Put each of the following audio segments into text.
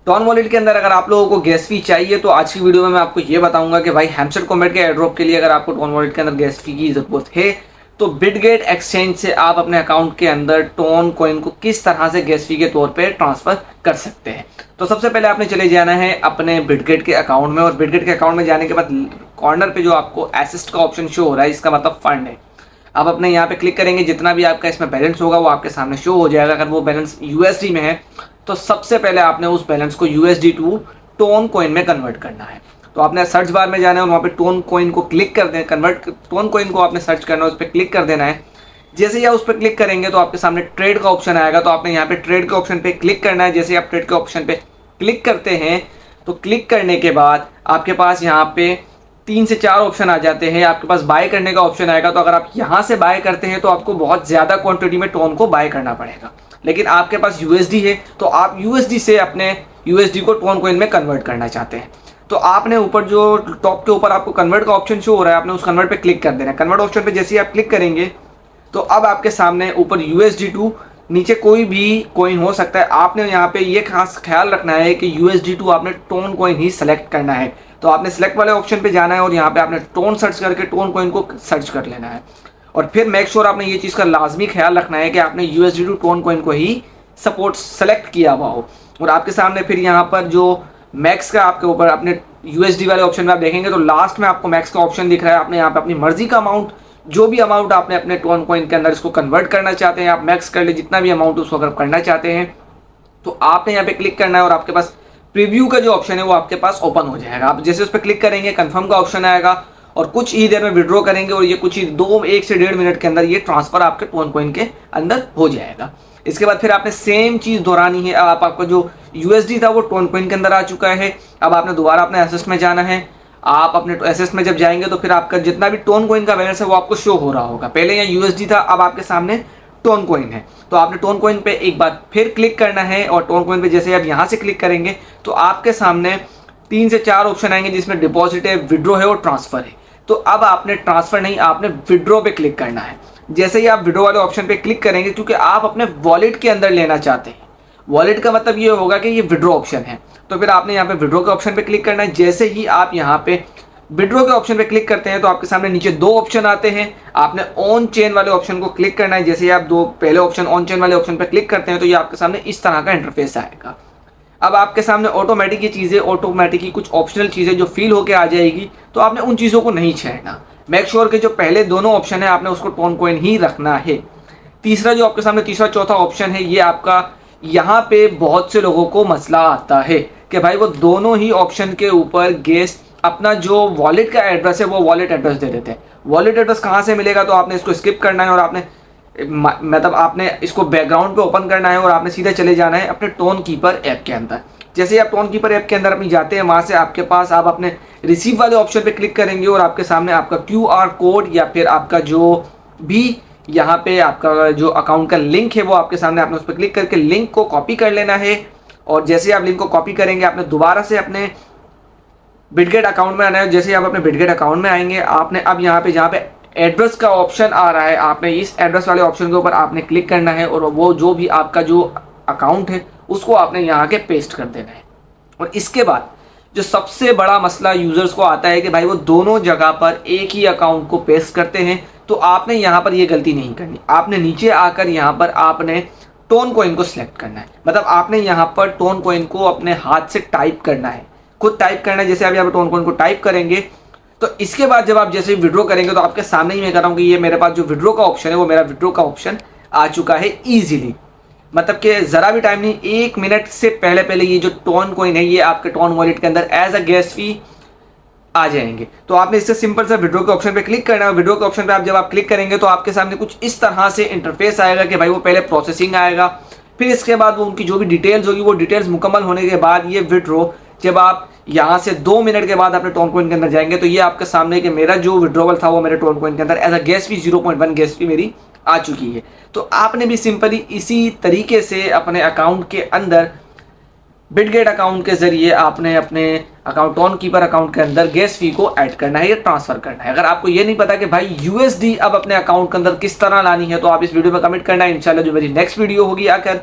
Ton wallet के अंदर अगर आप लोगों को गैस फी चाहिए तो आज की वीडियो में मैं आपको ये बताऊंगा कि भाई हैमस्टर कॉम्बैट के एयरड्रॉप के लिए अगर आपको टॉन वॉलेट के अंदर गैस फी की जरूरत है तो बिटगेट एक्सचेंज से आप अपने अकाउंट के अंदर टॉन कॉइन को किस तरह से गैस फी के तौर पे ट्रांसफर कर सकते हैं। तो सबसे पहले आपने चले जाना है अपने बिटगेट के अकाउंट में, और बिटगेट के अकाउंट में जाने के बाद कॉर्नर पे जो आपको असिस्ट का ऑप्शन शो हो रहा है, इसका मतलब फंड है। आप अपने यहाँ पे क्लिक करेंगे, जितना भी आपका इसमें बैलेंस होगा वो आपके सामने शो हो जाएगा। अगर वो बैलेंस यूएसडी में है तो सबसे पहले आपने उस बैलेंस को यूएसडी टू टोन कॉइन में कन्वर्ट करना है। तो आपने सर्च बार में जाना है और वहाँ पे टोन कॉइन को क्लिक कर देना, कन्वर्ट टोन कॉइन को आपने सर्च करना है, उस पर क्लिक कर देना है। जैसे ही आप उस पर क्लिक करेंगे तो आपके सामने ट्रेड का ऑप्शन आएगा, तो आपने यहाँ पे ट्रेड के ऑप्शन पे क्लिक करना है। जैसे आप ट्रेड के ऑप्शन पे क्लिक करते हैं तो क्लिक करने के बाद आपके पास यहाँ पे 3 से 4 ऑप्शन आ जाते हैं। आपके पास बाय करने का ऑप्शन आएगा, तो अगर आप यहाँ से बाय करते हैं तो आपको बहुत ज़्यादा क्वांटिटी में टोन को बाय करना पड़ेगा। लेकिन आपके पास यूएसडी है तो आप यूएसडी से अपने यूएसडी को टोन कॉइन में कन्वर्ट करना चाहते हैं, तो आपने ऊपर जो टॉप के ऊपर आपको कन्वर्ट का ऑप्शन शो हो रहा है, आपने उस कन्वर्ट पे क्लिक कर देना है। कन्वर्ट ऑप्शन पे जैसे ही आप क्लिक करेंगे तो अब आपके सामने ऊपर यूएसडी टू, नीचे कोई भी कॉइन हो सकता है। आपने यहाँ पे ये खास ख्याल रखना है कि यूएसडी टू आपने टोन कॉइन ही सेलेक्ट करना है। तो आपने सेलेक्ट वाले ऑप्शन पे जाना है और यहाँ पे आपने टोन सर्च करके टोन कॉइन को सर्च कर लेना है। और फिर मेक श्योर आपने ये चीज़ का लाजमी ख्याल रखना है कि आपने यूएसडी टू टोन कॉइन को ही सपोर्ट सेलेक्ट किया हुआ हो। और आपके सामने फिर यहाँ पर जो मैक्स का आपके ऊपर अपने यूएसडी वाले ऑप्शन में आप देखेंगे तो लास्ट में आपको मैक्स का ऑप्शन दिख रहा है। आपने यहाँ पे अपनी मर्जी का अमाउंट, जो भी अमाउंट आपने अपने टोन कॉइन के अंदर इसको कन्वर्ट करना चाहते हैं, आप मैक्स कर ले जितना भी अमाउंट उसको अगर करना चाहते हैं तो आपने यहाँ पे क्लिक करना है और आपके पास प्रीव्यू का जो ऑप्शन है वो आपके पास ओपन हो जाएगा। आप जैसे उस पर क्लिक करेंगे कंफर्म का ऑप्शन आएगा और कुछ ही देर में विड्रॉ करेंगे और ये कुछ ही 1 से 1.5 मिनट के अंदर ये ट्रांसफर आपके टोन कॉइन के अंदर हो जाएगा। इसके बाद फिर आपने सेम चीज़ दोहरानी है। अब आपका जो यूएसडी था वो टोन कॉइन के अंदर आ चुका है। अब आपने दोबारा अपने एसेट में जाना है। आप अपने एसेट में जब जाएंगे तो फिर आपका जितना भी टोन कॉइन का बैलेंस है वो आपको शो हो रहा होगा। पहले यहाँ यूएसडी था, अब आपके सामने टोन कॉइन है। तो आपने टोन कॉइन पे एक बार फिर क्लिक करना है और टोन कॉइन पे जैसे आप यहाँ से क्लिक करेंगे तो आपके सामने 3 से 4 ऑप्शन आएंगे, जिसमें डिपॉजिट है, विड्रॉ है और ट्रांसफर है। तो अब आपने ट्रांसफर नहीं, आपने विड्रॉ पे क्लिक करना है। जैसे ही आप विड्रॉ वाले ऑप्शन पे क्लिक करेंगे, क्योंकि आप अपने वॉलेट के अंदर लेना चाहते हैं, वॉलेट का मतलब ये होगा कि ये विड्रॉ ऑप्शन है, तो फिर आपने यहाँ पे विड्रॉ के ऑप्शन पे क्लिक करना है। जैसे ही आप यहाँ पे विड्रॉ के ऑप्शन पे क्लिक करते हैं तो आपके सामने नीचे 2 ऑप्शन आते हैं। आपने ऑन चेन वाले ऑप्शन को क्लिक करना है। जैसे ही आप पहले ऑप्शन ऑन चेन वाले ऑप्शन पे क्लिक करते हैं तो ये आपके सामने इस तरह का इंटरफेस आएगा। अब आपके सामने ऑटोमेटिक की चीज़ें, ऑटोमेटिक की कुछ ऑप्शनल चीज़ें जो फील होकर आ जाएगी, तो आपने उन चीज़ों को नहीं छेड़ना। मेक श्योर कि जो पहले दोनों ऑप्शन है आपने उसको टोन कॉइन ही रखना है। तीसरा जो आपके सामने तीसरा चौथा ऑप्शन है, ये आपका यहाँ पे बहुत से लोगों को मसला आता है कि भाई वो दोनों ही ऑप्शन के ऊपर गेस्ट अपना जो वॉलेट का एड्रेस है वो वॉलेट एड्रेस दे देते हैं। वॉलेट एड्रेस कहाँ से मिलेगा, तो आपने इसको स्किप करना है और आपने मतलब आपने इसको बैकग्राउंड पे ओपन करना है और आपने सीधे चले जाना है अपने टोन कीपर ऐप के अंदर। जैसे ही आप टोन कीपर ऐप के अंदर अपनी जाते हैं, वहाँ से आपके पास आप अपने रिसीव वाले ऑप्शन पे क्लिक करेंगे और आपके सामने आपका QR कोड या फिर आपका जो भी यहाँ पे आपका जो अकाउंट का लिंक है वो आपके सामने, आपने उस पर क्लिक करके लिंक को कॉपी कर लेना है। और जैसे आप लिंक को कॉपी करेंगे आपने दोबारा से अपने बिटगेट अकाउंट में आना है। जैसे आप अपने बिटगेट अकाउंट में आएंगे, आपने अब यहाँ पे जहाँ पे एड्रेस का ऑप्शन आ रहा है, आपने इस एड्रेस वाले ऑप्शन के ऊपर आपने क्लिक करना है और वो जो भी आपका जो अकाउंट है उसको आपने यहाँ के पेस्ट कर देना है। और इसके बाद जो सबसे बड़ा मसला यूजर्स को आता है कि भाई वो दोनों जगह पर एक ही अकाउंट को पेस्ट करते हैं, तो आपने यहाँ पर ये गलती नहीं करनी। आपने नीचे आकर यहाँ पर आपने टोन कॉइन को सिलेक्ट करना है। मतलब आपने यहाँ पर टोन कॉइन को अपने हाथ से टाइप करना है, खुद टाइप करना है। जैसे आप यहाँ पर टोन कॉइन को टाइप करेंगे तो इसके बाद जब आप जैसे विड्रॉ करेंगे तो आपके सामने ही मैं कर रहा हूँ कि ये मेरे पास जो विड्रॉ का ऑप्शन है वो मेरा विड्रॉ का ऑप्शन आ चुका है ईजिली। मतलब कि ज़रा भी टाइम नहीं, 1 मिनट से पहले पहले ये जो टोन कॉइन है ये आपके टोन वॉलेट के अंदर एज अ गैस फी आ जाएंगे। तो आपने इससे सिंपल सा विड्रॉ के ऑप्शन पे क्लिक करना है। विड्रॉ के ऑप्शन पे आप जब आप क्लिक करेंगे तो आपके सामने कुछ इस तरह से इंटरफेस आएगा कि भाई वो पहले प्रोसेसिंग आएगा, फिर इसके बाद वो उनकी जो भी डिटेल्स होगी वो डिटेल्स मुकम्मल होने के बाद ये विड्रॉ, जब आप यहाँ से 2 मिनट के बाद अपने टोन कॉइन के अंदर जाएंगे तो ये आपके सामने कि मेरा जो विड्रॉवल था वो मेरे टोन कॉइन के अंदर as a gas fee 0.1 gas fee मेरी आ चुकी है। तो आपने भी सिंपली इसी तरीके से अपने अकाउंट के अंदर बिटगेट अकाउंट के जरिए आपने अपने अकाउंट टोन कीपर अकाउंट के अंदर गैस फी को ऐड करना है या ट्रांसफर करना है। अगर आपको ये नहीं पता कि भाई यूएसडी अब अपने अकाउंट के अंदर किस तरह लानी है तो आप इस वीडियो में कमेंट करना है। इंशाल्लाह जो मेरी नेक्स्ट वीडियो होगी आकर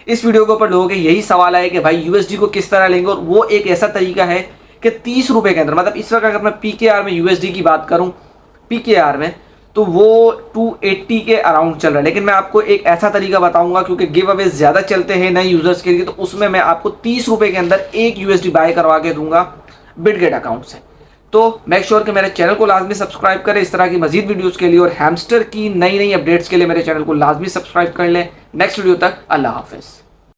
इस वीडियो के ऊपर लोगों के यही सवाल आए कि भाई यूएसडी को किस तरह लेंगे, और वो एक ऐसा तरीका है कि 30 रुपए के अंदर, मतलब इस वक्त अगर मैं पीकेआर में यूएसडी की बात करूं, पीकेआर में तो वो 280 के अराउंड चल रहा है। लेकिन मैं आपको एक ऐसा तरीका बताऊंगा, क्योंकि गिव अवे ज्यादा चलते हैं नए यूजर्स के लिए, तो उसमें मैं आपको 30 रुपए के अंदर एक यूएसडी बाय करवा के दूंगा बिटगेट अकाउंट से। तो मेक श्योर कि मेरे चैनल को लाजमी सब्सक्राइब करें इस तरह की मजीद वीडियोस के लिए, और हैमस्टर की नई नई अपडेट्स के लिए मेरे चैनल को लाजमी सब्सक्राइब कर लें। नेक्स्ट वीडियो तक अल्लाह हाफिज।